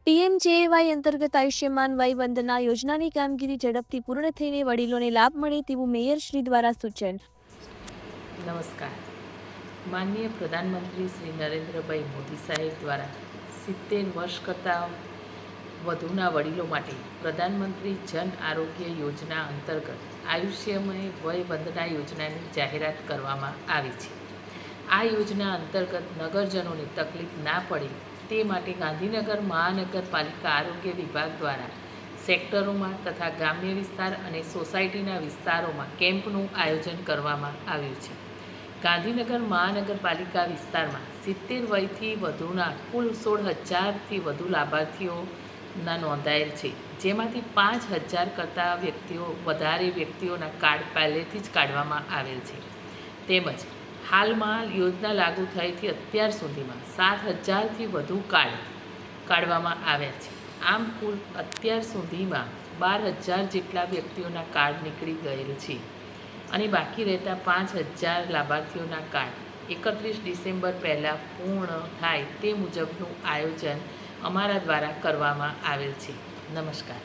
PMJAY અંતર્ગત આયુષ્યમાન વય વંદના યોજનાની કામગીરી ઝડપથી પૂર્ણ થઈને વડીલોને લાભ મળે તેવું મેયરશ્રી દ્વારા સૂચન. નમસ્કાર. માનનીય પ્રધાનમંત્રી શ્રી નરેન્દ્રભાઈ મોદી સાહેબ દ્વારા 70 વર્ષ કરતાં વધુના વડીલો માટે પ્રધાનમંત્રી જન આરોગ્ય યોજના અંતર્ગત આયુષ્યમય વય વંદના યોજનાની જાહેરાત કરવામાં આવી છે. આ યોજના અંતર્ગત નગરજનોને તકલીફ ના પડે તે માટે ગાંધીનગર મહાનગરપાલિકા આરોગ્ય વિભાગ દ્વારા સેક્ટરોમાં તથા ગ્રામ્ય વિસ્તાર અને સોસાયટીના વિસ્તારોમાં કેમ્પનું આયોજન કરવામાં આવ્યું છે. ગાંધીનગર મહાનગરપાલિકા વિસ્તારમાં 70 વયથી વધુના કુલ 16,000થી વધુ લાભાર્થીઓના નોંધાયેલ છે, જેમાંથી 5,000 કરતાં વધારે વ્યક્તિઓના કાર્ડ પહેલેથી જ કાઢવામાં આવેલ છે. તેમજ હાલમાં યોજના લાગુ થયેથી અત્યાર સુધીમાં 7,000થી વધુ કાર્ડ કાઢવામાં આવ્યા છે. આમ કુલ અત્યાર સુધીમાં 12,000 જેટલા વ્યક્તિઓના કાર્ડ નીકળી ગયેલ છે અને બાકી રહેતા 5,000 લાભાર્થીઓના કાર્ડ 31 ડિસેમ્બર પહેલાં પૂર્ણ થાય તે મુજબનું આયોજન અમારા દ્વારા કરવામાં આવેલ છે. નમસ્કાર.